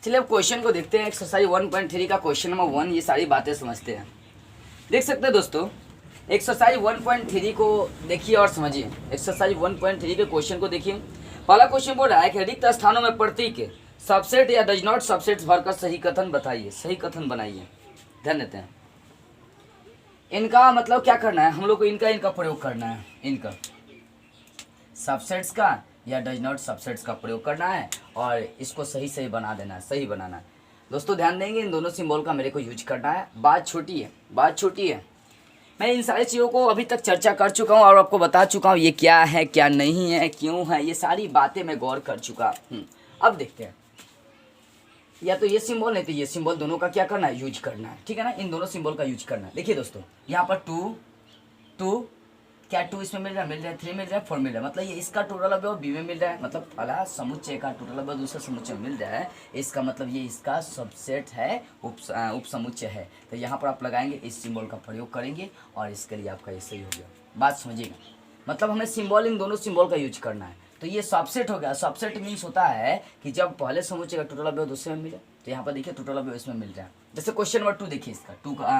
चलिए अब क्वेश्चन को देखते हैं। एक्सरसाइज 1.3 का क्वेश्चन नंबर 1, ये सारी बातें समझते हैं। देख सकते हैं दोस्तों, एक्सरसाइज 1.3 को देखिए और समझिए। एक्सरसाइज 1.3 के क्वेश्चन को देखिए। पहला क्वेश्चन बोल रहा है कि रिक्त स्थानों में प्रतीक सबसेट या डज नॉट सबसेट भरकर सही कथन बताइए, सही कथन बनाइए। ध्यान देते हैं। इनका मतलब क्या करना है हम लोग को, इनका प्रयोग करना है। इनका सबसेट्स का या डज नॉट सबसेट्स का प्रयोग करना है और इसको सही बना देना है, सही बनाना है। दोस्तों ध्यान देंगे, इन दोनों सिंबल का मेरे को यूज करना है। बात छोटी है। मैं इन सारी चीज़ों को अभी तक चर्चा कर चुका हूँ और आपको बता चुका हूँ ये क्या है, क्या नहीं है, क्यों है, ये सारी बातें मैं गौर कर चुका हूँ। अब देखते हैं, या तो ये सिंबल नहीं तो ये सिंबल, दोनों का क्या करना है, यूज करना है। ठीक है ना, इन दोनों सिंबल का यूज करना है। देखिए दोस्तों, यहाँ पर टू क्या 2 इसमें मिल रहा है, 3 मिल रहा है, 4 मिल रहा है। मतलब ये इसका टोटल अवयव बी में मिल रहा है। मतलब पहला समुच्चय का टोटल अवयव दूसरा समुच्चय मिल रहा है। इसका मतलब ये इसका सबसेट है, उप समुच्चय है। तो यहाँ पर आप लगाएंगे, इस सिंबल का प्रयोग करेंगे और इसके लिए आपका ये सही हो गया। बात समझिएगा, मतलब हमें सिंबल, इन दोनों सिंबल का यूज करना है। तो ये सबसेट हो गया। सबसेट मीन्स होता है कि जब पहले समुच्चय का टोटल अवयव दूसरे में मिले। तो यहाँ पर देखिए टोटल अवयव इसमें मिल रहा है। जैसे क्वेश्चन नंबर 2 देखिए, इसका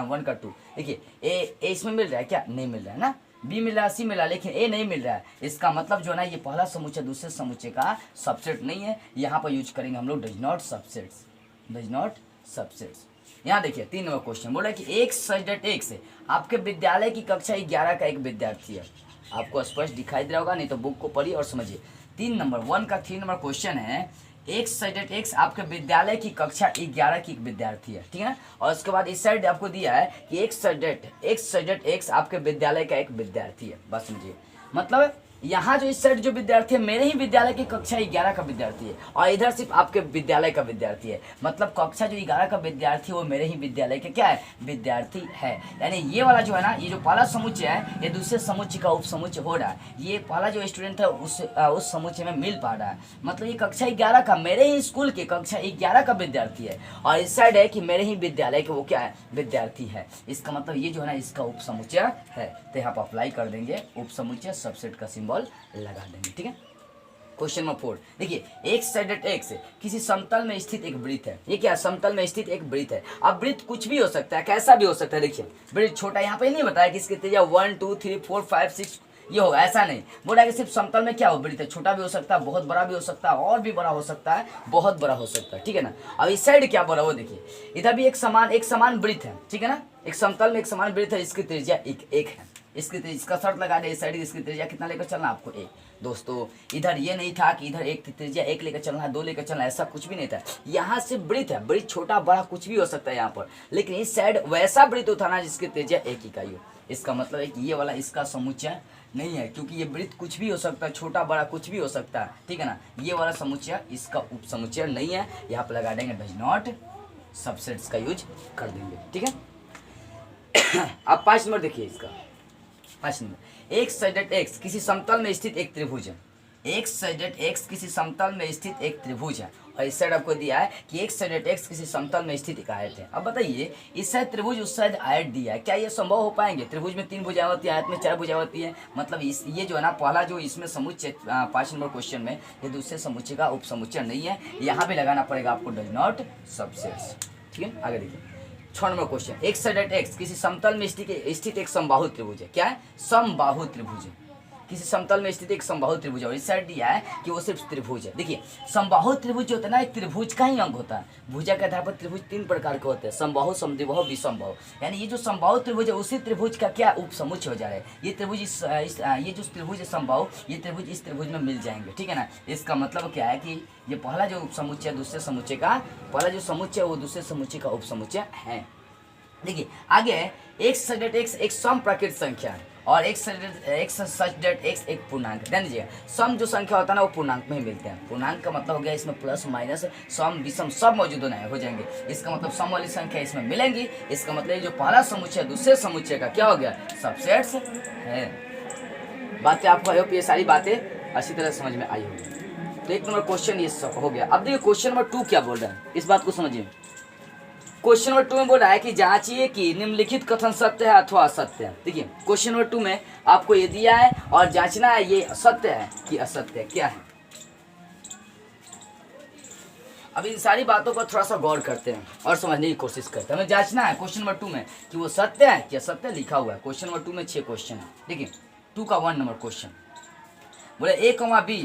1 का 2 देखिए, ए इसमें मिल रहा है क्या, नहीं मिल रहा है ना। बी मिल रहा है, सी मिल रहा है, लेकिन ए नहीं मिल रहा है। इसका मतलब जो है ना, ये पहला समुच्चय दूसरे समुच्चय का सबसेट नहीं है। यहाँ पर यूज करेंगे हम लोग does not subsets, does not subsets. यहाँ देखिए 3 नंबर क्वेश्चन बोला कि एक सब्जेक्ट एक से आपके विद्यालय की कक्षा 11 का एक विद्यार्थी है। आपको स्पष्ट दिखाई दे रहा होगा, नहीं तो बुक को पढ़िए और समझिए। 3 नंबर 1 का 3 नंबर क्वेश्चन है, एक सब्जेक्ट एक्स आपके विद्यालय की कक्षा 11 की एक विद्यार्थी है। ठीक है, और उसके बाद इस साइड आपको दिया है कि एक सब्जेक्ट एक्स आपके विद्यालय का एक विद्यार्थी है। बस समझिए, मतलब यहाँ जो इस साइड जो विद्यार्थी है मेरे ही विद्यालय की कक्षा 11 का विद्यार्थी है और इधर सिर्फ आपके विद्यालय का विद्यार्थी है। मतलब कक्षा जो 11 का विद्यार्थी है वो मेरे ही विद्यालय के क्या है, विद्यार्थी है। यानी ये वाला जो है ना, ये जो पहला समुच्चय है ये दूसरे समुच्चय का उप समुच्चय हो रहा है। ये पहला जो स्टूडेंट है उस समुच्चय में मिल पा रहा है। मतलब ये कक्षा 11 का, मेरे ही स्कूल के कक्षा 11 का विद्यार्थी है और इस साइड है कि मेरे ही विद्यालय के वो क्या है, विद्यार्थी है। इसका मतलब ये जो है ना, इसका उप समुच्चय है। तो यहाँ पर अप्लाई कर देंगे उप समुच्चय, सबसेट का सिंबल लगा देंगे। ठीक है, क्वेश्चन नंबर 4 देखिए, एक सब्जेक्ट एक्स किसी समतल में स्थित एक वृत्त है। ये क्या, समतल में स्थित एक वृत्त है। अब वृत्त कुछ भी हो सकता है, कैसा भी हो सकता है। देखिए वृत्त छोटा, यहाँ पे नहीं बताया कि इसकी त्रिज्या 1 2 3 4 5 6 ये होगा, ऐसा नहीं बोला कि सिर्फ समतल में क्या हो, वृत्त है। छोटा भी हो सकता है, बहुत बड़ा भी हो सकता है, और भी बड़ा हो सकता है, बहुत बड़ा हो सकता है। ठीक है ना। अब इस साइड क्या बोला वो देखिए, इधर भी एक समान वृत्त है। ठीक है ना, एक समतल में एक समान वृत्त है, इसकी त्रिज्या एक है। इसका शर्त लगा दे, इस साइड इसकी त्रिज्या कितना लेकर चलना आपको, 1। दोस्तों इधर ये नहीं था कि इधर एक त्रिज्या 1 लेकर चलना है, 2 लेकर चलना है, ऐसा कुछ भी नहीं था। यहाँ से वृत्त है, वृत्त छोटा बड़ा कुछ भी हो सकता है यहाँ पर, लेकिन इस साइड वैसा वृत्त उठाना जिसकी त्रिज्या 1 इकाई हो। इसका मतलब है कि ये वाला इसका समुच्चय नहीं है, क्योंकि ये वृत्त कुछ भी हो सकता है, छोटा बड़ा कुछ भी हो सकता है। ठीक है ना, ये वाला समुच्चय इसका उप समुच्चय नहीं है। यहाँ पर लगा देंगे डज नॉट सबसेट्स का यूज कर देंगे। ठीक है, अब 5 नंबर देखिए, इसका 5 नंबर, एक सब्जेक्ट एक्स किसी समतल में स्थित एक त्रिभुज है। एक सब्जेक्ट एक्स किसी समतल में स्थित एक त्रिभुज है और इस साइड आपको दिया है कि एक सब्जेक्ट एक्स किसी समतल में स्थित एक आयत है। अब बताइए, इस साइड त्रिभुज उस साइड आयत दिया है, क्या ये संभव हो पाएंगे? त्रिभुज में 3 भुजाएं होती है, आयत में 4 भुजाएं होती है। मतलब ये जो है ना, पहला जो इसमें समुच्चय 5 नंबर क्वेश्चन में, ये दूसरे समुच्चय का उप समुच्चय नहीं है। यहाँ भी लगाना पड़ेगा आपको डज नॉट सबसेट्स। ठीक है, आगे देखिए 6 नंबर क्वेश्चन, एक सब्जेक्ट एक्स किसी समतल में स्थित एक समबाहु त्रिभुज है। क्या है, समबाहु त्रिभुज है। किसी समतल में स्थित एक समबाहु त्रिभुज है और इस साइड दिया है कि वो सिर्फ त्रिभुज है। देखिए समबाहु त्रिभुज जो होता है ना, एक त्रिभुज का ही अंग होता है। भुजा के आधार पर त्रिभुज 3 प्रकार के होते हैं, समबाहु, समद्विबाहु, विषमबाहु। यानी ये जो समबाहु त्रिभुज है उसी त्रिभुज का क्या उप समुच्चय हो जा रहा है। ये त्रिभुज ये जो त्रिभुज है समबाहु, ये त्रिभुज इस त्रिभुज में मिल जाएंगे। ठीक है ना, इसका मतलब क्या है कि ये पहला जो उप समुच्चय दूसरे समुच्चय का, पहला जो समुच्चय वो दूसरे समुच्चय का उप समुच्चय है। देखिए आगे है, एक सब्जेक्ट एक्स एक सम प्राकृत संख्या है और एक सब्जेक्ट एक्स एक पूर्णांक। ध्यान दीजिएगा, सम जो संख्या होता है ना वो पूर्णांक में ही मिलते हैं। पूर्णांक का मतलब हो गया इसमें प्लस माइनस सम विषम सब मौजूद हो जाएंगे। इसका मतलब सम वाली संख्या इसमें मिलेंगी। इसका मतलब जो पहला समुच्चय दूसरे समुच्चय का क्या हो गया, सबसेट्स है। बातें आपको आई होप ये सारी बातें अच्छी तरह समझ में आई होगी। तो 1 नंबर क्वेश्चन ये सब हो गया। अब देखिए क्वेश्चन नंबर 2 क्या बोल रहा है, इस बात को समझिए। क्वेश्चन नंबर 2 में बोल रहा है कि जांचिए कि निम्नलिखित कथन सत्य है अथवा असत्य है। देखिए क्वेश्चन नंबर 2 में आपको ये दिया है और जांचना है ये सत्य है कि असत्य है, क्या है। अब इन सारी बातों पर थोड़ा सा गौर करते हैं और समझने की कोशिश करते हैं। हमें जांचना है क्वेश्चन नंबर 2 में कि वो सत्य है क्या सत्य लिखा हुआ है। क्वेश्चन नंबर 2 में 6 क्वेश्चन है। देखिए 2 का 1 नंबर क्वेश्चन बोले A comma B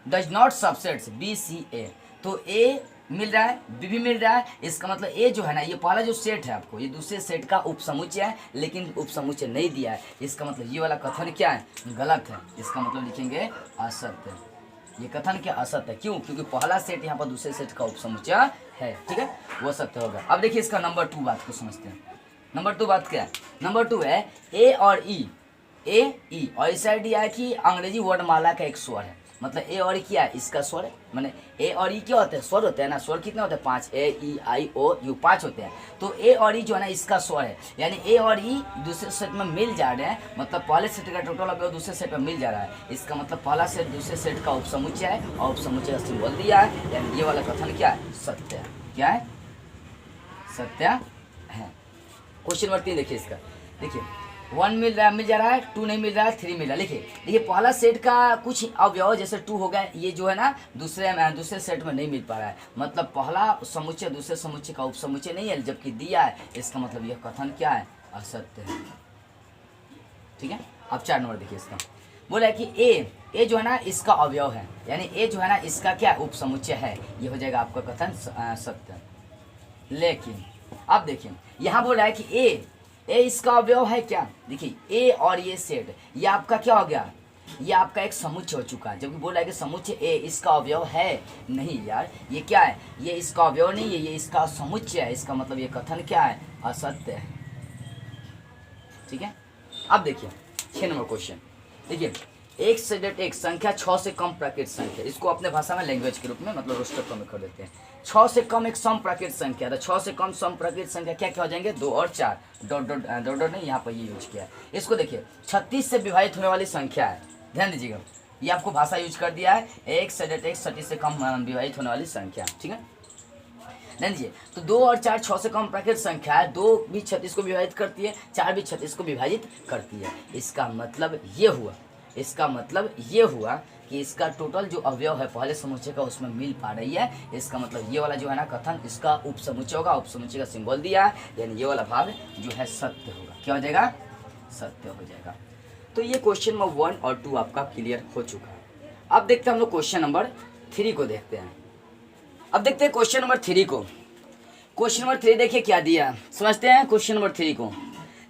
does not subsets B C A. तो ए मिल रहा है, बी भी मिल रहा है, इसका मतलब ए जो है ना, ये पहला जो सेट है आपको, ये दूसरे सेट का उपसमुच्चय है, लेकिन उपसमुच्चय नहीं दिया है। इसका मतलब ये वाला कथन क्या है, गलत है। इसका मतलब लिखेंगे असत्य। ये कथन क्या असत्य है, क्यों? क्योंकि पहला सेट यहाँ पर दूसरे सेट का उपसमुच्चय है, ठीक है, वो सत्य होगा। अब देखिए इसका नंबर 2 बात को समझते हैं। नंबर 2 बात क्या है? नंबर 2 है ए और ई, ए ई, और इस साइड दिया है कि अंग्रेजी वर्णमाला का एक स्वर है। मतलब ए और ई क्या है, इसका स्वर है। माने ए और ई क्या होते हैं, स्वर होते हैं ना। स्वर कितने होते हैं? 5, ए ई आई ओ यू, 5 होते हैं। तो ए और ई जो है ना, इसका स्वर है। यानी ए और ई दूसरे सेट में मिल जा रहे हैं, मतलब पहले सेट का टोटल अवयव दूसरे सेट में मिल जा रहा है। इसका मतलब पहला सेट दूसरे सेट का उपसमुच्चय है, और उपसमुच्चय का सिंबल दिया है। यानी ये वाला कथन क्या है, सत्य है। क्या है? सत्य है। क्वेश्चन नंबर 3 देखिए इसका। देखिए 1 मिल जा रहा है, 2 नहीं मिल रहा है, 3 मिल रहा है। देखिए पहला सेट का कुछ अवयव जैसे 2 हो गया, ये जो है ना दूसरे सेट में नहीं मिल पा रहा है। मतलब पहला समुच्चय दूसरे समुच्चय का उपसमुच्चय नहीं है, जबकि दिया है। इसका मतलब यह कथन क्या है, असत्य है। ठीक है। अब 4 नंबर देखिए इसका। बोला है कि ए जो है ना, इसका अवयव है, यानी ए जो है ना, इसका क्या उपसमुच्चय है। ये हो जाएगा आपका कथन सत्य। लेकिन अब देखिए यहाँ बोल रहा है कि ए इसका अवयव है क्या। देखिए ए और ये सेट, ये आपका क्या हो गया, ये आपका एक समुच्चय हो चुका है। जबकि बोल रहा है कि समुच्चय ए इसका अवयव है नहीं। यार ये क्या है, ये इसका अवयव नहीं है, ये इसका समुच्चय है। इसका मतलब ये कथन क्या है, असत्य है। ठीक है। अब देखिए 6 नंबर क्वेश्चन। देखिए एक संख्या 6 से कम प्राकृत संख्या, इसको अपने भाषा में लैंग्वेज के रूप में मतलब रोस्टर में कर देते हैं। 6 से कम एक सम प्राकृत संख्या, तो 6 से कम सम प्राकृत संख्या क्या क्या हो जाएंगे, 2 और 4, डॉट नहीं, यहाँ पर ये यूज किया है। इसको देखिए 36 से विभाजित होने वाली संख्या है, ध्यान दीजिएगा, ये आपको भाषा यूज कर दिया है। एक 36 से कम विभाजित होने वाली संख्या, ठीक है। ध्यान दीजिए, तो 2 और 4 6 से कम प्राकृत संख्या है। 2 भी 36 को विभाजित करती है, 4 भी 36 को विभाजित करती है। इसका मतलब ये हुआ कि इसका टोटल जो अवयव है पहले समुच्चय का, उसमें मिल पा रही है। इसका मतलब ये वाला जो है ना कथन, इसका उपसमुच्चय होगा, उपसमुच्चय का सिंबल दिया है, यानी ये वाला भाग जो है सत्य होगा। क्या हो जाएगा, सत्य हो जाएगा। तो ये क्वेश्चन नंबर 1 और 2 आपका क्लियर हो चुका है। अब देखते हैं हम लोग क्वेश्चन नंबर 3 को देखते हैं। अब देखते हैं क्वेश्चन नंबर 3 को। क्वेश्चन नंबर 3 देखिए क्या दिया, समझते हैं क्वेश्चन नंबर 3 को।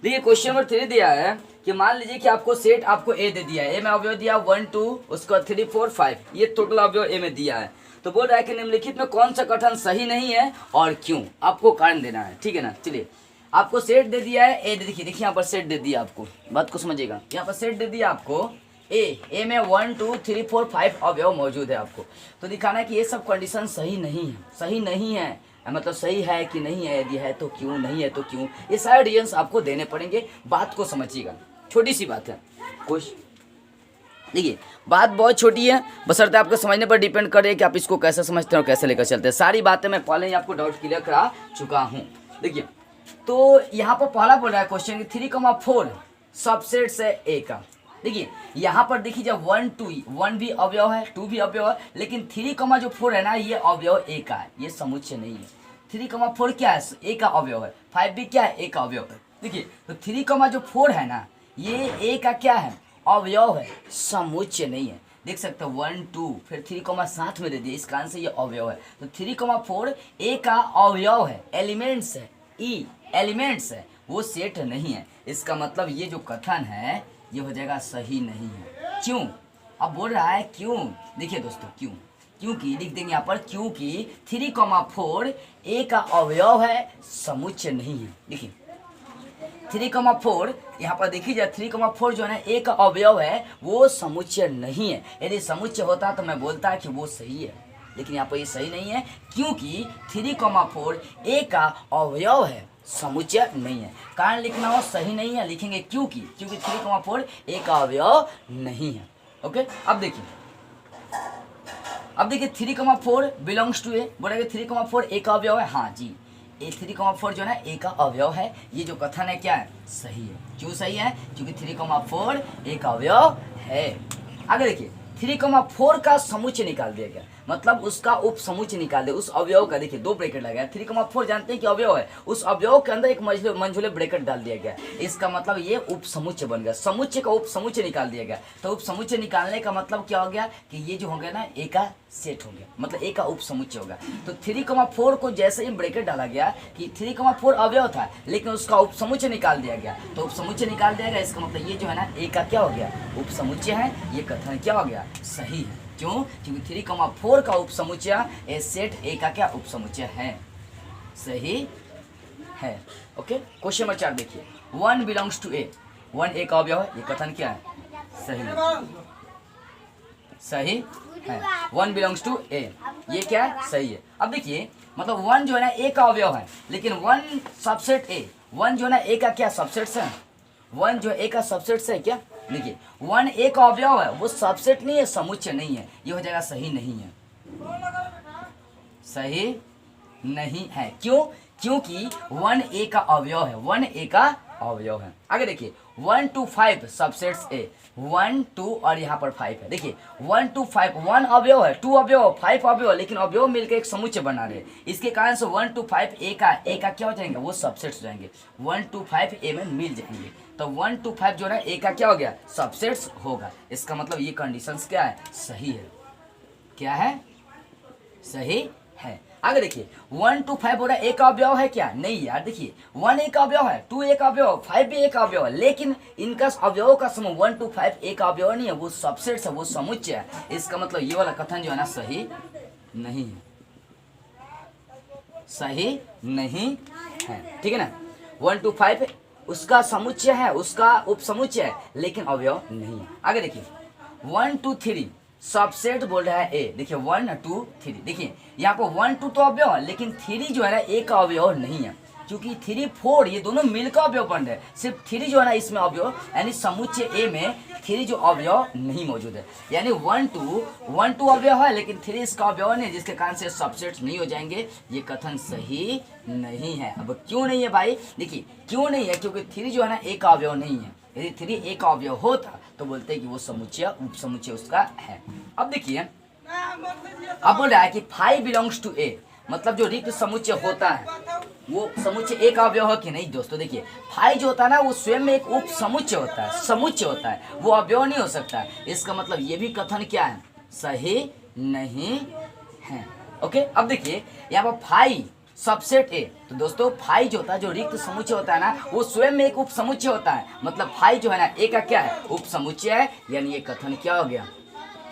देखिए क्वेश्चन नंबर 3 दिया है कि मान लीजिए कि आपको सेट आपको ए दे दिया है, ए में अवयव दिया 1 2 उसका 3 4 5, ये टोटल अवयव ए में दिया है। तो बोल रहा है कि निम्नलिखित में कौन सा कथन सही नहीं है और क्यों, आपको कारण देना है। ठीक है ना। चलिए आपको सेट दे दिया है ए, देखिए यहाँ पर सेट दे दिया आपको, बात को समझिएगा। यहाँ पर सेट दे दिया आपको ए में 1 2 3 4 5 अवयव मौजूद है आपको। तो दिखाना है कि ये सब कंडीशन सही नहीं है, मतलब सही है कि नहीं है, यदि है तो क्यों, नहीं है तो क्यों, ये सारे रीजंस आपको देने पड़ेंगे। बात को समझिएगा, छोटी सी बात है कुछ। देखिए बात बहुत छोटी है, बशर्ते आपको समझने पर डिपेंड करे कि आप इसको कैसे समझते हैं और कैसे लेकर चलते हैं। सारी बातें मैं पहले ही आपको डाउट क्लियर करा चुका हूँ। देखिए तो यहाँ पर पहला बोल रहा है क्वेश्चन 3,4 सबसेट से ए का। देखिए यहाँ पर देखिए जब 1 भी अवयव है, 2 भी अवयव है, लेकिन 3,4 है ना, ये अवयव ए का है, ये समुच्चय नहीं है। 3,4 क्या है, ए का अवयव है। 5 भी क्या है, ए का अवयव है। देखिए तो 3,4 है ना, ये ए का क्या है, अवयव है, समुच्चय नहीं है। देख सकते हो 1 2 फिर 3 साथ में दे दिया, इस कारण से ये अवयव है। तो 3,4 ए का अवयव है, एलिमेंट्स है, ई एलिमेंट्स है, वो सेट नहीं है। इसका मतलब ये जो कथन है ये हो जाएगा सही नहीं है। क्यों, अब बोल रहा है क्यों। देखिए दोस्तों क्योंकि लिख देंगे यहाँ पर, क्योंकि 3,4 ए का अवयव है, समुच्चय नहीं है। देखिए 3,4 यहाँ पर देखिए 3,4 जो है ना ए का अवयव है, वो समुच्चय नहीं है। यदि समुच्चय होता तो मैं बोलता कि वो सही है, लेकिन यहाँ पर ये सही नहीं है, क्योंकि 3,4 ए का अवयव है, समुच्चय नहीं है। कारण लिखना हो सही नहीं है, लिखेंगे क्योंकि 3,4 ए का अवयव नहीं है। ओके। अब देखिए 3,4 बिलोंग्स टू ए, बोलेंगे 3,4 ए का अवयव है। हाँ जी, ए 3,4 जो है ना ए का अवयव है। ये जो कथन है क्या है, सही है। क्यों सही है, क्योंकि 3,4 ए का अवयव है। आगे देखिए 3,4 का समुच्चय निकाल दिया गया। मतलब उसका उपसमुच्चय निकाल दे, उस अवयव का। देखिए 2 ब्रैकेट लगाया, 3,4 जानते हैं कि अवयव है, उस अवयव के अंदर एक मंझले ब्रैकेट डाल दिया गया, इसका मतलब ये उपसमुच्चय बन गया। समुच्चय का उपसमुच्चय निकाल दिया गया, तो उपसमुच्चय निकालने का मतलब क्या हो गया कि ये जो हो गया ना ए का सेट हो गया, मतलब ए का उपसमुच्चय होगा। तो 3,4 को जैसे ही ब्रैकेट डाला गया कि 3,4 अवयव था, लेकिन उसका उपसमुच्चय निकाल दिया गया, तो उपसमुच्चय निकाल दिया गया, इसका मतलब ये जो है ना ए का क्या हो गया, उपसमुच्चय है। ये कथन क्या हो गया, सही है। क्यों? क्योंकि 3,4 का उपसमुच्चय ए सेट ए का क्या उपसमुच्चय है, सही है। ओके, क्वेश्चन नंबर 4 देखिए, 1 बिलोंग्स टू ए, 1 ए का अवयव है, ये कथन क्या है, सही है, सही है। 1 बिलोंग्स टू ए, ये क्या है, सही है। अब देखिए मतलब 1 जो है ना ए का अवयव है, लेकिन 1 सबसेट ए, 1 जो है ना ए का क्या सबसेट है, 1 जो ए का सबसेट है क्या। देखिए 1 ए का अवयव है, वो सबसेट नहीं है, समुच्चय नहीं है, ये हो जाएगा सही नहीं है, सही नहीं है। क्यों? क्योंकि 1 ए का अवयव है, 1 ए का अवयव है। आगे देखिए 1 to 5 सबसेट्स ए, 1 2 और यहाँ पर 5 है। देखिए 1 to 5, 1 अवयव है, 2 अवयव, 5 अवयव, लेकिन अवयव मिलकर एक समुच्चय बना रहे। इसके कारण से 1 to 5 ए का क्या हो जाएंगे, वो सबसेट्स हो जाएंगे, 1 to 5 ए में मिल जाएंगे। तो 1 to 5 जो है ए का क्या हो गया, सबसेट्स होगा। इसका मतलब ये कंडीशंस क्या है, सही है। क्या है, सही है। आगे देखिए 1 to 5 हो रहा है ए का अवयव है क्या, नहीं यार। देखिए 1 ए का अवयव है, 2 ए का अवयव, 5 भी ए का अवयव है, लेकिन इनका अवयव का समूह 1 to 5 ए का अवयव नहीं है, वो सबसेट्स है, वो समुच्चय है। इसका मतलब ये वाला कथन जो है ना सही नहीं है, सही नहीं है, ठीक है ना। 1 to 5 उसका समुच्चय है, उसका उपसमुच्चय है, लेकिन अवयव नहीं है। आगे देखिए 1 to 3 सबसेट बोल रहा है ए। देखिए 1 2 3, देखिए यहाँ पर 1 2 तो अवयव है, लेकिन 3 जो है ना ए का अवयव नहीं है, क्योंकि 3 4 ये दोनों मिलकर अवयव बन रहे हैं। सिर्फ 3 जो है ना इसमें अवयव, यानी समुच्चय ए में 3 जो अवयव नहीं मौजूद है, यानी 1 2 अवयव है, लेकिन 3 इसका अवयव नहीं है, जिसके कारण से सबसेट नहीं हो जाएंगे। ये कथन सही नहीं है। अब क्यों नहीं है भाई, देखिए क्यों नहीं है, क्योंकि 3 जो है ना ए का अवयव नहीं है। यदि 3 ए का अवयव होता तो बोलते कि वो समुच्चय उपसमुच्चय उसका है। अब देखिए अब बोल रहा है कि 5 बिलोंग्स टू ए, मतलब जो रिक्त समुच्चय होता है वो समुच्चय ए का अवयव है कि नहीं। दोस्तों देखिए 5 जो होता है ना वो स्वयं में एक उप समुच्चय होता है, समुच्चय होता है, वो अवयव नहीं हो सकता। इसका मतलब ये भी कथन क्या है, सही नहीं है। ओके, अब देखिए यहाँ पर 5 सबसेट ए, तो दोस्तों 5 जो होता है, जो रिक्त समुच्चय होता है ना, वो स्वयं में एक उप समुच्चय होता है। मतलब 5 जो है ना ए का क्या है, उप समुच्चय है, यानी ये कथन क्या हो गया,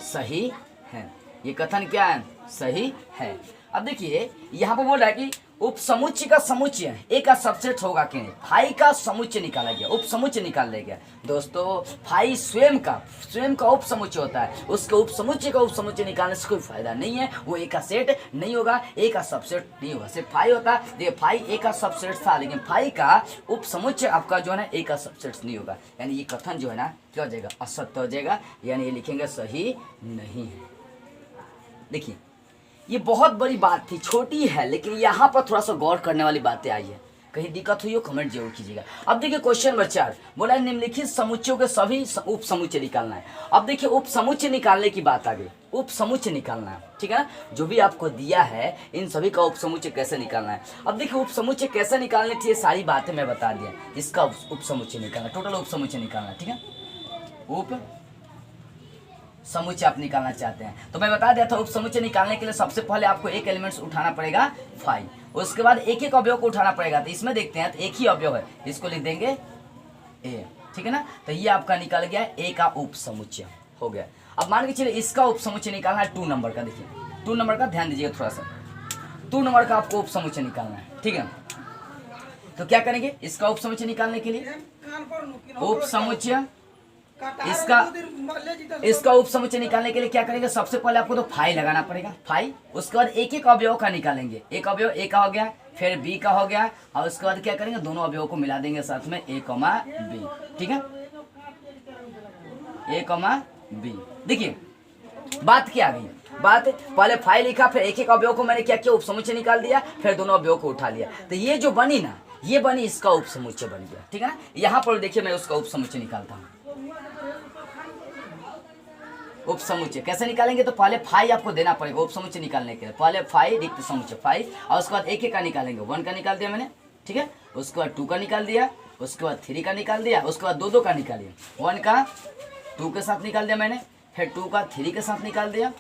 सही है। ये कथन क्या है, सही है। अब देखिए यहाँ पर बोल रहा है कि उपसमुच्चय का समुच्चय ए का सबसेट होगा कि नहीं। 5 का समुच्चय निकाला गया, उपसमुच्चय निकाल लिया गया। दोस्तों 5 स्वयं का उपसमुच्चय होता है, उसके उपसमुच्चय का उपसमुच्चय निकालने से कोई फायदा नहीं है। वो ए का सेट नहीं होगा, ए का सबसेट नहीं होगा, सिर्फ 5 होता है। देखिए 5 ए का सबसेट था, लेकिन 5 का उपसमुच्चय आपका जो है ना ए का सबसेट नहीं होगा, यानी ये कथन जो है ना क्या हो जाएगा, असत्य हो जाएगा, यानी ये लिखेंगे सही नहीं है। देखिए ये बहुत बड़ी बात थी, छोटी है, लेकिन यहाँ पर थोड़ा सा गौर करने वाली बातें आई है। कहीं दिक्कत हुई हो कमेंट जरूर कीजिएगा। अब देखिए क्वेश्चन नंबर 4 बोला है निम्नलिखित समुच्चयों के सभी उप समुच्चय निकालना है। अब देखिए उप समुच्चय निकालने की बात आ गई, उप समुच्चय निकालना है, ठीक है ना। जो भी आपको दिया है इन सभी का उप समुच्चय कैसे निकालना है। अब देखिए उप समुच्चय कैसे निकालने थी, ये सारी बातें मैं बता दिया। इसका उप समुच्चय निकालना, टोटल उप समुच्चय निकालना, ठीक है। उप समुच्चय आप निकालना चाहते हैं तो मैं बता दिया था, उप समुच्चय निकालने के लिए सबसे पहले आपको एक एलिमेंट्स उठाना पड़ेगा 5, उसके बाद एक एक अवयव को उठाना पड़ेगा। तो इसमें देखते हैं तो एक ही अवयव है, इसको लिख देंगे ए, ठीक है ना। तो ये आपका निकल गया ए का उप समुच्चय हो गया। अब मान के चलिए इसका उप समुच्चय निकालना है 2 नंबर का। देखिए 2 नंबर का ध्यान दीजिएगा थोड़ा सा, 2 नंबर का आपको उप समुच्चय निकालना है, ठीक है। तो क्या करेंगे इसका उप समुच्चय निकालने के लिए, उप समुच्चय इसका उप समुच्चय निकालने के लिए क्या करेंगे, सबसे पहले आपको तो 5 लगाना पड़ेगा 5, उसके बाद एक एक अवयव का निकालेंगे। एक अवयव ए का हो गया, फिर बी का हो गया, और उसके बाद क्या करेंगे दोनों अवयव को मिला देंगे साथ में ए कॉमा बी, ठीक है, ए कॉमा बी। देखिए बात क्या आ गई, बात पहले 5 लिखा, फिर एक एक अवयव को मैंने क्या किया उप समुच्चय निकाल दिया, फिर दोनों अवयव को उठा लिया। तो ये जो बनी ना, ये बनी इसका उप समुच्चय बन गया, ठीक है ना। यहाँ पर देखिए मैं उसका उप समुच्चय निकालता हूँ। उप समुच्चय कैसे निकालेंगे, तो पहले फाइव आपको देना पड़ेगा उप समुच्चय निकालने के लिए। पहले फाइव रिक्त समुच्चय फाइव, और उसके बाद एक एक का निकालेंगे। 1 का निकाल दिया मैंने, ठीक है, उसके बाद 2 का निकाल दिया, उसके बाद 3 का निकाल दिया, उसके बाद 2 का निकालिए। 1 का 2 के साथ निकाल दिया मैंने, फिर 2 का 3 के साथ निकाल दिया,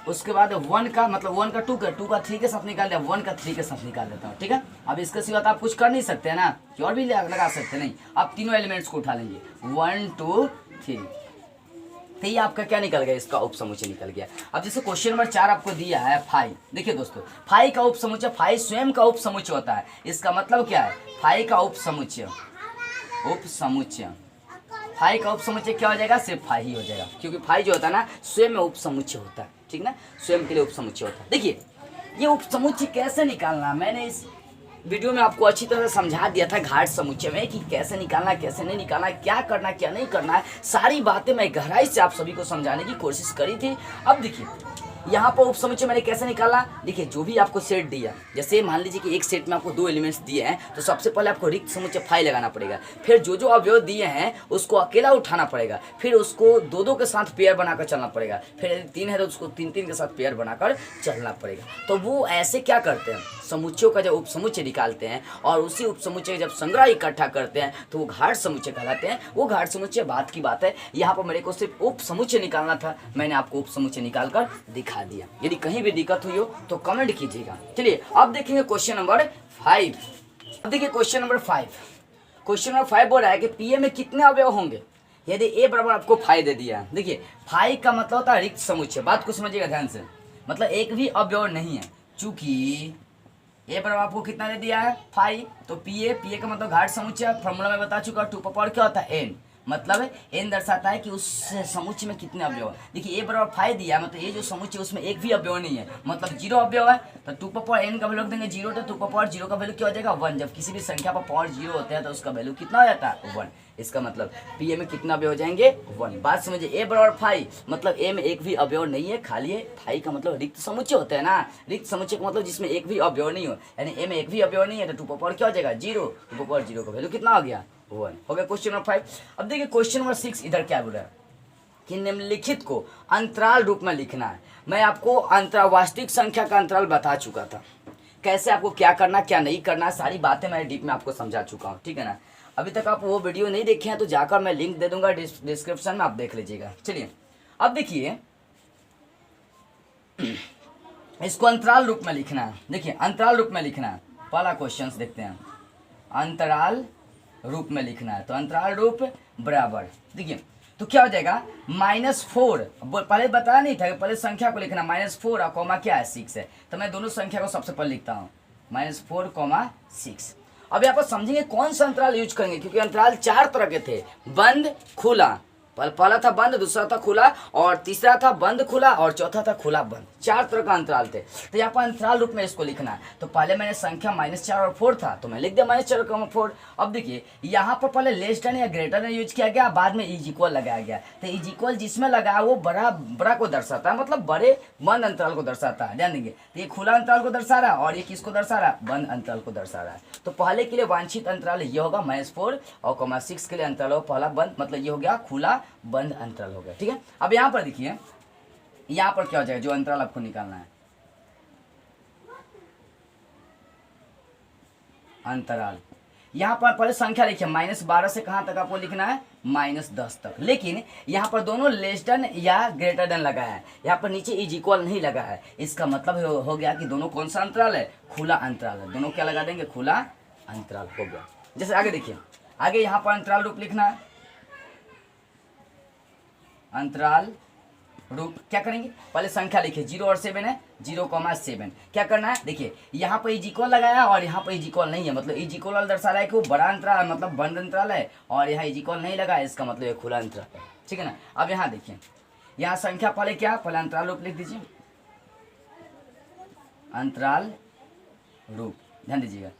उसके बाद 1 का मतलब 1 का 2 का 3 के साथ निकाल दिया, 1 का 3 के साथ निकाल देता हूँ, ठीक है। अब इसके सिवा आप कुछ कर नहीं सकते हैं ना, कि और भी लगा सकते नहीं। आप तीनों एलिमेंट्स को उठा लेंगे 1 2 3, तो ये आपका क्या निकल गया, इसका उप समुच्चय निकल गया। अब जैसे क्वेश्चन नंबर 4 आपको दिया है 5, देखिए दोस्तों 5 का उप समुच्चय 5 स्वयं का उप समुच्चय होता है। इसका मतलब क्या है, 5 का उप समुच्चय 5 का उप समुच्चय क्या हो जाएगा, सिर्फ 5 ही हो जाएगा, क्योंकि 5 जो होता है ना स्वयं में उप समुच्चय होता है, ठीक ना, स्वयं के लिए उप समुच्चय होता है। देखिए ये उप समुच्चय कैसे निकालना, मैंने इस वीडियो में आपको अच्छी तरह समझा दिया था घाट समुच्चय में कि कैसे निकालना कैसे नहीं निकालना, क्या करना क्या नहीं करना है, सारी बातें मैं गहराई से आप सभी को समझाने की कोशिश करी थी। अब देखिए यहाँ पर उप समुच्चय मैंने कैसे निकाला, देखिए जो भी आपको सेट दिया, जैसे मान लीजिए कि एक सेट में आपको 2 एलिमेंट्स दिए हैं, तो सबसे पहले आपको रिक्त समुच्चय फाइव लगाना पड़ेगा, फिर जो जो अवयव दिए हैं उसको अकेला उठाना पड़ेगा, फिर उसको 2 के साथ पेयर बनाकर चलना पड़ेगा, फिर यदि 3 है तो उसको 3 के साथ पेयर बनाकर चलना पड़ेगा। तो वो ऐसे क्या करते हैं, समुच्चयों का जब उप समुच्चय निकालते हैं और उसी उप समुच्चय जब संग्रह इकट्ठा करते हैं तो वो घाट समुच्चय कहलाते हैं। वो घाट समुच्चय बात की बात है, यहाँ पर मेरे को सिर्फ उप समुच्चय निकालना था, मैंने आपको उप समुच्चय निकाल कर दिखा दिया। यदि कहीं भी दिक्कत हुई हो तो कमेंट कीजिएगा। चलिए अब देखेंगे क्वेश्चन नंबर 5। अब देखिए क्वेश्चन नंबर 5, क्वेश्चन नंबर 5 बोल रहा है कि पीए में कितने अवयव होंगे यदि ए बराबर आपको 5 दे दिया। देखिए 5 का मतलब होता है रिक्त समुच्चय, बात को समझिएगा ध्यान से, मतलब एक भी अवयव नहीं है, चूंकि ए बराबर आपको कितना दे दिया है 5, तो पीए का मतलब घाट समुच्चय, फॉर्मूला में बता चुका, 2 पावर क्या होता है n, मतलब n दर्शाता है कि उस समुच्चय में कितने अवयव है। देखिए ए बराबर 5 दिया, मतलब ये जो समुच्चय उसमें एक भी अवयव नहीं है, मतलब 0 अवयव है, तो 2 पावर n का वैल्यू रख देंगे 0, तो 2 पावर 0 का वैल्यू क्या हो जाएगा 1। जब किसी भी संख्या पर पावर 0 होता है तो उसका वैल्यू कितना हो जाता है 1। इसका मतलब पीए में कितना अवयव हो जाएंगे 1। बात समझिए, ए बराबर 5 मतलब ए में एक भी अवयव नहीं है, खाली है। 5 का मतलब रिक्त समुच्चय होता है ना, रिक्त समुच्चय का मतलब जिसमें एक भी अवयव नहीं हो, यानी ए में एक भी अवयव नहीं है, तो 2 पावर क्या हो जाएगा 0, 2 पावर 0 का वैल्यू कितना हो गया 1। हो गया क्वेश्चन नंबर 5। अब देखिए क्वेश्चन नंबर 6 इधर क्या बोल रहा है कि निम्नलिखित को अंतराल रूप में लिखना है। मैं आपको अंतराल वास्तविक संख्या का अंतराल बता चुका था, कैसे आपको क्या करना क्या नहीं करना, सारी बातें मैं डीप में आपको समझा चुका हूँ, ठीक है ना। अभी तक आप वो वीडियो नहीं देखे हैं तो जाकर मैं लिंक दे दूंगा डिस्क्रिप्शन में, आप देख लीजिएगा। चलिए अब देखिए इसको अंतराल रूप में लिखना है। देखिए अंतराल रूप में लिखना है, पहला क्वेश्चन देखते हैं, अंतराल रूप में लिखना है। तो अंतराल रूप बराबर, देखिए तो क्या हो जाएगा -4, पहले बताया नहीं था, पहले संख्या को लिखना -4 और कॉमा क्या है 6 है, तो मैं दोनों संख्या को सबसे पहले लिखता हूँ -4, 6। अब यहाँ पर समझेंगे कौन सा अंतराल यूज करेंगे, क्योंकि अंतराल 4 तरह के थे, बंद खुला, पहला था बंद, दूसरा था खुला, और तीसरा था बंद खुला, और चौथा था खुला बंद। 4 तरह का अंतराल थे। तो यहाँ पर अंतराल रूप में इसको लिखना है। तो पहले मैंने संख्या -4 और 4 था तो मैं लिख दिया -4, 4। अब देखिए यहाँ पर पहले लेस देन या ग्रेटर देन यूज किया गया, बाद में इज इक्वल लगाया गया। तो इज इक्वल जिसमें लगा वो बड़ा को दर्शाता है, मतलब बड़े बंद अंतराल को दर्शाता है, ध्यान देंगे। तो ये खुला अंतराल को दर्शा रहा है और ये किसको दर्शा रहा है, बंद अंतराल को दर्शा रहा है। तो पहले के लिए वांछित अंतराल ये होगा -4 और 6 के लिए अंतराल होगा पहला बंद, मतलब ये हो गया खुला बंद अंतराल हो गया, ठीक है। अब यहाँ पर देखिए यहाँ पर क्या हो जाएगा, जो अंतराल आपको निकालना है अंतराल, यहाँ पर पहले संख्या लिखिए -12 से कहाँ तक आपको लिखना है -10 तक, लेकिन यहाँ पर दोनों लेस देन या ग्रेटर देन लगा है, यहाँ पर नीचे इज इक्वल नहीं लगा है। इसका मतलब हो गया कि दोनों कौन सा अंतराल है, खुला अंतराल है। दोनों क्या लगा देंगे, खुला अंतराल हो गया। जैसे आगे देखिए, आगे यहाँ पर अंतराल रूप लिखना है, अंतराल रूप क्या करेंगे, पहले संख्या लिखिए 0 और 7 है, 0, 7 क्या करना है। देखिए यहाँ पर इज इक्वल लगाया और यहाँ पर इज इक्वल नहीं है, मतलब इज इक्वल दर्शा रहा है कि वो बड़ा अंतराल मतलब बंद अंतराल है, और यहाँ इज इक्वल नहीं लगा है, इसका मतलब ये खुला अंतराल है, ठीक है ना। अब यहाँ देखिए, यहाँ संख्या पहले क्या, पहले अंतराल रूप लिख दीजिए, अंतराल रूप, ध्यान दीजिएगा।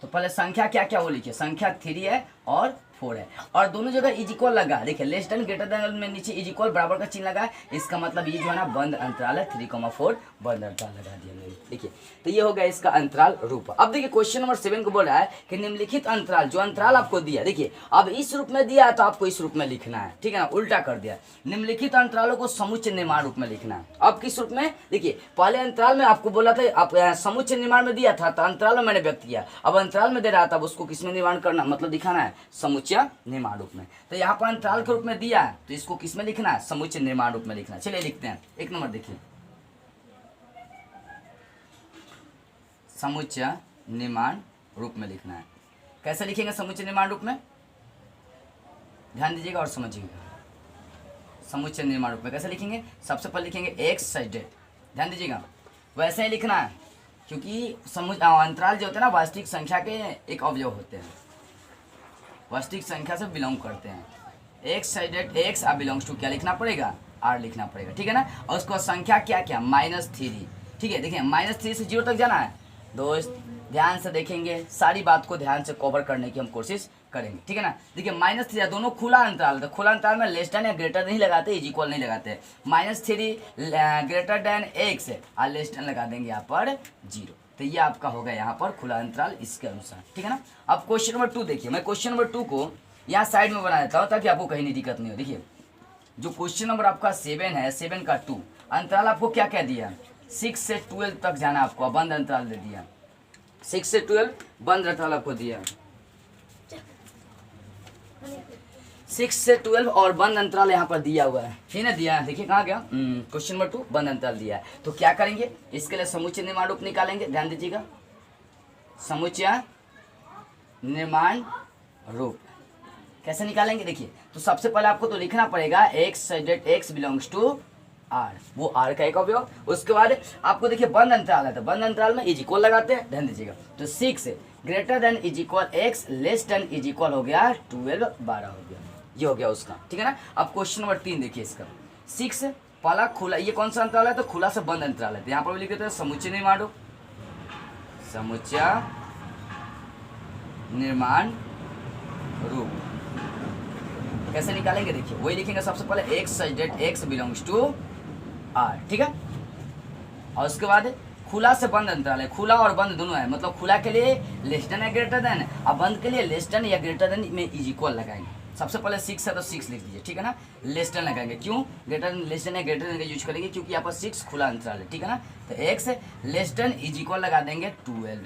तो पहले संख्या क्या क्या वो लिखिए, संख्या 3 है और 4 है और दोनों जगह इज इक्वल लगा, देखिए लेस देन ग्रेटर देन में नीचे इज इक्वल बराबर का चिन्ह लगा है, इसका मतलब ये जो है ना बंद अंतराल है, 3,4 बंद अंतराल लगा दिया मैंने। देखिए तो ये हो गया इसका अंतराल रूप। अब देखिए क्वेश्चन नंबर 7 को बोल रहा है कि निम्नलिखित अंतराल, जो अंतराल आपको दिया, देखिए अब इस रूप में दिया है तो आपको इस रूप में लिखना है, ठीक है ना, उल्टा कर दिया। निम्नलिखित अंतरालों को समुच्चय निर्माण रूप में लिखना है। अब किस रूप में, देखिए पहले अंतराल में आपको बोला था, आप समुच्चय निर्माण में दिया था तो अंतराल में मैंने व्यक्त किया, अब अंतराल में दे रहा था, अब उसको किसमें निर्माण करना, मतलब दिखाना है समुच्चय निर्माण रूप में। तो यहाँ पर अंतराल के रूप में दिया है तो इसको किसमें लिखना है, समुच्चय निर्माण रूप में लिखना है। चलिए लिखते हैं, एक नंबर देखिए, समुच्चय निर्माण रूप में लिखना है। कैसे लिखेंगे समुच्चय निर्माण रूप में, ध्यान दीजिएगा और समझिएगा। समुच्चय निर्माण रूप में कैसे लिखेंगे, सबसे पहले लिखेंगे एक्स साइडेड, ध्यान दीजिएगा वैसे ही लिखना है, क्योंकि अंतराल जो होते हैं ना वास्तविक संख्या के एक अवयव होते हैं, वास्तविक संख्या से बिलोंग करते हैं। X sided x ah belongs to क्या लिखना पड़ेगा, आर लिखना पड़ेगा, ठीक है ना। और उसको संख्या क्या क्या, -3, ठीक है। देखिए -3 से 0 तक जाना है दोस्त, ध्यान से देखेंगे, सारी बात को ध्यान से कवर करने की हम कोशिश करेंगे, ठीक है ना। देखिए -3 दोनों खुला अंतराल है, तो खुला अंतराल में लेस देन या ग्रेटर नहीं लगाते, इज इक्वल नहीं लगाते। -3 ग्रेटर देन एक्स और लेस देन लगा देंगे यहाँ पर 0, तो ये आपका होगा यहाँ पर खुला अंतराल इसके अनुसार, ठीक है ना। अब क्वेश्चन नंबर 2 देखिए, मैं क्वेश्चन नंबर 2 को यहाँ साइड में बना देता हूँ ताकि आपको कहीं नहीं दिक्कत नहीं हो। देखिए जो क्वेश्चन नंबर आपका 7 है, 7 का 2 अंतराल आपको क्या क्या दिया, 6 से 12 तक जाना आपको, बंद अंतराल दे दिया, 6 से 12 बंद अंतराल आपको दिया, 6 से 12 और बंद अंतराल यहाँ पर दिया हुआ है, ठीक है दिया है। देखिए कहाँ गया, क्वेश्चन नंबर 2 बंद अंतराल दिया है। तो क्या करेंगे, इसके लिए समुच्चय निर्माण रूप निकालेंगे, ध्यान दीजिएगा, समुच्चय निर्माण रूप कैसे निकालेंगे। देखिए तो सबसे पहले आपको तो लिखना पड़ेगा x sided x belongs to R, वो आर का एक अवयव। उसके बाद आपको देखिए बंद अंतराल है, तो बंद अंतराल में इज इक्वल लगाते हैं, ध्यान दीजिएगा। तो 6 greater than is equal x less than is equal हो गया 12, 12 हो गया, ये हो गया उसका, ठीक है ना। अब क्वेश्चन नंबर 3 देखिए, इसका 6 पहला खुला, ये कौन सा अंतराल है, तो खुला से बंद अंतराल है, तो यहाँ पर भी लिख देते हैं समुच्चय निर्माण रूप, समुच्चय निर्माण रूप कैसे निकालेंगे, देखिए वही लिखेंगे सबसे पहले x sided x belongs to R, ठीक है। और उसके बाद खुला से बंद अंतराल है, खुला और बंद दोनों है, मतलब खुला के लिए लेस देन या ग्रेटर देन, और बंद के लिए लेस देन या ग्रेटर देन में इज इक्वल लगाएंगे। सबसे पहले 6 है तो 6 लिख दीजिए, ठीक है ना, लेस देन लगाएंगे, क्यों ग्रेटर देन, लेस देन या ग्रेटर देन का यूज करेंगे क्योंकि यहाँ पर 6 खुला अंतराल है, ठीक है ना। तो x less than is equal लगा देंगे 12,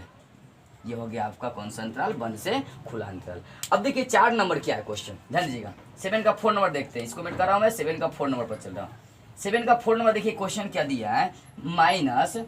ये हो गया आपका कौन सा अंतराल, बंद से खुला अंतराल। अब देखिए 4 नंबर क्या है क्वेश्चन, ध्यान दीजिएगा। 7 का 4 नंबर देखते हैं, इसको मैं कर रहा हूँ, मैं 7 का 4 नंबर पर चल रहा हूँ। 7 का 4 नंबर देखिए क्वेश्चन क्या दिया है, -23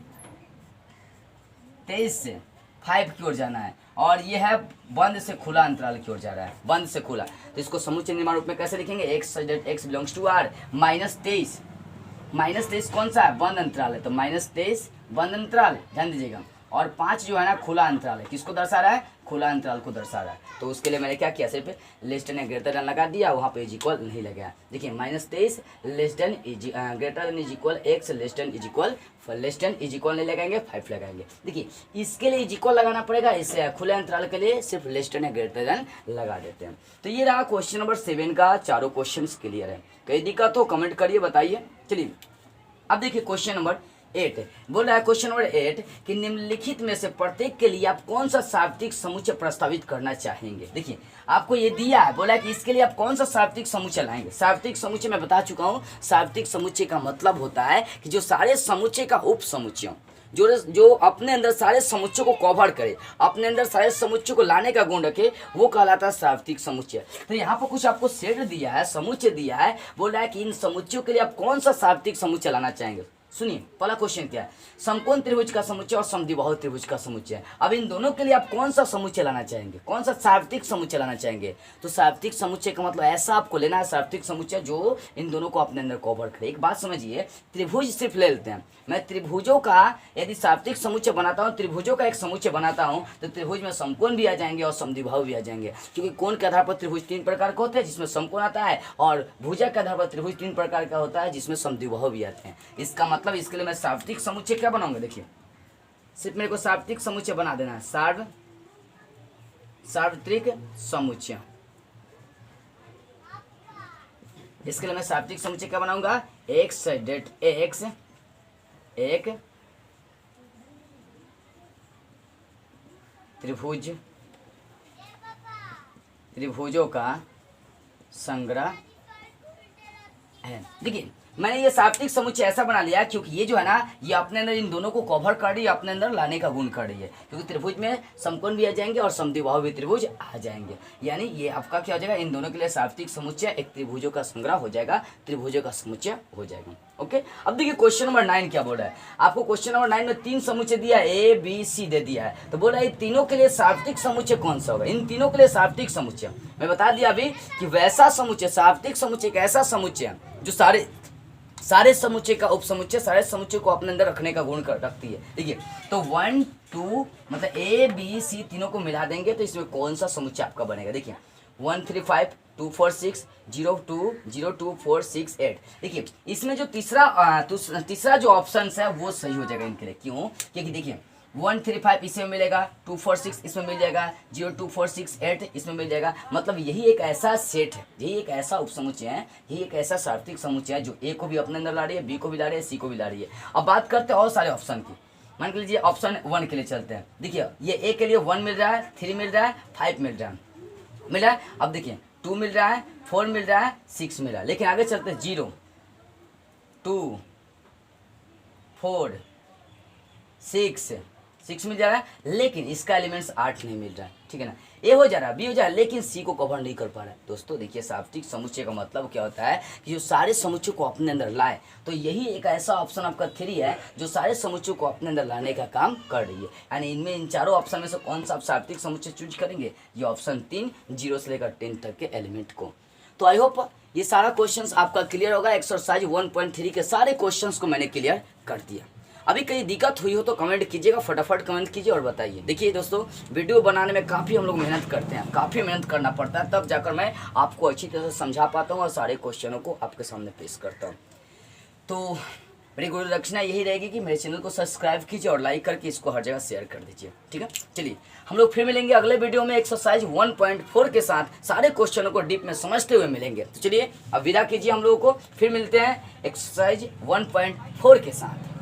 से 5 की ओर जाना है, और ये है बंद से खुला अंतराल की ओर जा रहा है, बंद से खुला। तो इसको समुच्चय निर्माण रूप में कैसे लिखेंगे, x sided x belongs to R, -23 कौन सा है, बंद अंतराल है, तो -23 बंद अंतराल, ध्यान दीजिएगा। और 5 जो है ना खुला अंतराल है, किसको दर्शा रहा है, खुला अंतराल को दर्शा रहा है। तो उसके लिए मैंने क्या किया, सिर्फ लेस देन या ग्रेटर देन लगा दिया, वहाँ पे इज इक्वल नहीं लगाया। देखिए -23 less than is greater than is equal x less than is equal, less than is equal नहीं लगाएंगे, 5 लगाएंगे। देखिए इसके लिए इज इक्वल लगाना पड़ेगा, इससे खुले अंतराल के लिए सिर्फ लेस देन या ग्रेटर देन लगा देते हैं। तो ये रहा क्वेश्चन नंबर 7 का, चारों क्वेश्चन क्लियर है, कहीं दिक्कत हो कमेंट करिए, बताइए। चलिए अब देखिए क्वेश्चन नंबर 8 बोल रहा है, क्वेश्चन नंबर 8 कि निम्नलिखित में से प्रत्येक के लिए आप कौन सा सार्वत्रिक समुच्चय प्रस्तावित करना चाहेंगे। देखिए आपको ये दिया है, बोला है कि इसके लिए आप कौन सा सार्वत्रिक समुच्चय लाएंगे। सार्वत्रिक समुच्चय मैं बता चुका हूँ, सार्वत्रिक समुच्चय का मतलब होता है कि जो सारे समुच्चय का उप समुच्चय, जो अपने अंदर सारे समुच्चय को कवर करे, अपने अंदर सारे समुच्चय को लाने का गुण रखे, वो कहलाता है सार्वत्रिक समुच्चय। तो यहाँ पर कुछ आपको सेट दिया है, समुच्चय दिया है, बोल रहा है कि इन समुच्चयों के लिए आप कौन सा सार्वत्रिक समुच्चय लाना चाहेंगे। सुनिए पहला क्वेश्चन क्या है, समकोण त्रिभुज का समुच्चय और समद्विबाहु त्रिभुज का समुच्चय। अब इन दोनों के लिए आप कौन सा समुच्चय लाना चाहेंगे, कौन सा सार्वत्रिक समुच्चय लाना चाहेंगे। तो सार्वत्रिक समुच्चय का मतलब ऐसा आपको लेना है, सार्वत्रिक समुच्चय जो इन दोनों को अपने अंदर कवर करे। एक बात समझिए, त्रिभुज सिर्फ ले लेते हैं, मैं त्रिभुजों का यदि सार्वत्रिक समुच्चय बनाता हूँ, त्रिभुजों का एक समुच्चय बनाता हूँ, तो त्रिभुज में समकोण भी आ जाएंगे और समद्विबाहु भी आ जाएंगे, क्योंकि कोण के आधार पर त्रिभुज 3 प्रकार के होते हैं जिसमें समकोण आता है, और भुजा के आधार पर त्रिभुज 3 प्रकार का होता है जिसमें समद्विबाहु भी आते हैं। इसका मतलब इसके लिए मैं सार्वत्रिक समुच्चय क्या बनाऊंगा, देखिए सिर्फ मेरे को सार्वत्रिक समुच्चय बना देना है, सार्वत्रिक समुच्चय, इसके लिए मैं साप्तिक समुच्चय क्या बनाऊंगा, एक्स डेट एक्स एक त्रिभुजों का संग्रह है। देखिए मैंने ये साप्तिक समुच्चय ऐसा बना लिया क्योंकि ये जो है ना, ये अपने अंदर इन दोनों को कवर कर रही है, अपने अंदर लाने का गुण कर रही है, क्योंकि त्रिभुज में समकोण भी आ जाएंगे और समद्विबाहु भी त्रिभुज आ जाएंगे। यानी ये आपका क्या हो जाएगा, इन दोनों के लिए साप्तिक समुच्चय एक त्रिभुजों का संग्रह हो जाएगा, त्रिभुजों का समुच्चय हो जाएगा। ओके, अब देखिए क्वेश्चन नंबर 9 क्या बोल रहा है आपको। क्वेश्चन नंबर 9 में 3 समुच्चय दिया है, ए बी सी दे दिया है, तो बोल रहा है तीनों के लिए साप्तिक समुच्चय कौन सा होगा। इन तीनों के लिए साप्तिक समुच्चय मैं बता दिया अभी कि वैसा समुच्चय, साप्तिक समुच्चय एक ऐसा समुच्चय जो सारे समुच्चय का उपसमुच्चय, सारे समुच्चय को अपने अंदर रखने का गुण रखती है। देखिए तो 1 2 मतलब ए बी सी तीनों को मिला देंगे तो इसमें कौन सा समुच्चय आपका बनेगा। देखिए 1 3 5 2 4 6 0 2 0 2 4 6 8। देखिए इसमें जो तीसरा जो ऑप्शन है वो सही हो जाएगा इनके लिए। क्यों, क्योंकि देखिए 1 3 5 इसमें मिलेगा, 2 4 6 इसमें मिल जाएगा, 0 2 4 6 8 इसमें मिल जाएगा। मतलब यही एक ऐसा सेट है, यही एक ऐसा उपसमुच्चय है, यही एक ऐसा सार्वत्रिक समुच्चय है जो ए को भी अपने अंदर ला रही है, बी को भी ला रही है, सी को भी ला रही है। अब बात करते हैं और सारे ऑप्शन की। मान के लीजिए ऑप्शन 1 के लिए चलते हैं। देखिए ये ए के लिए 1 मिल रहा है, 3 मिल रहा है, 5 मिल रहा है। अब देखिए 2 मिल रहा है, 4 मिल रहा है, 6 मिल रहा है। लेकिन आगे चलते हैं 0 2 4 6 मिल जा रहा है, लेकिन इसका एलिमेंट्स 8 नहीं मिल रहा है। ठीक है ना, ए हो जा रहा है, बी हो जा रहा है, लेकिन सी को कवर नहीं कर पा रहा है। दोस्तों देखिए साप्तिक समुच्चय का मतलब क्या होता है कि जो सारे समुच्चय को अपने अंदर लाए, तो यही एक ऐसा ऑप्शन आपका 3 है जो सारे समुच्चय को अपने अंदर लाने का काम कर रही है। यानी इनमें इन चारों ऑप्शन में से कौन सा आप साप्तिक समुच्चय चूज करेंगे, ये ऑप्शन 3 0 से लेकर 10 तक के एलिमेंट को। तो आई होप ये सारा क्वेश्चंस आपका क्लियर होगा। एक्सरसाइज 1.3 के सारे क्वेश्चंस को मैंने क्लियर कर दिया। अभी कहीं दिक्कत हुई हो तो कमेंट कीजिएगा, फटाफट कमेंट कीजिए और बताइए। देखिए दोस्तों वीडियो बनाने में काफ़ी हम लोग मेहनत करते हैं, काफ़ी मेहनत करना पड़ता है, तब जाकर मैं आपको अच्छी तरह से समझा पाता हूँ और सारे क्वेश्चनों को आपके सामने पेश करता हूँ। तो मेरी गुरु दक्षिणा यही रहेगी कि मेरे चैनल को सब्सक्राइब कीजिए और लाइक करके इसको हर जगह शेयर कर दीजिए। ठीक है, चलिए हम लोग फिर मिलेंगे अगले वीडियो में एक्सरसाइज 1.4 के साथ, सारे क्वेश्चनों को डीप में समझते हुए मिलेंगे। तो चलिए अब विदा कीजिए हम लोगों को, फिर मिलते हैं एक्सरसाइज 1.4 के साथ।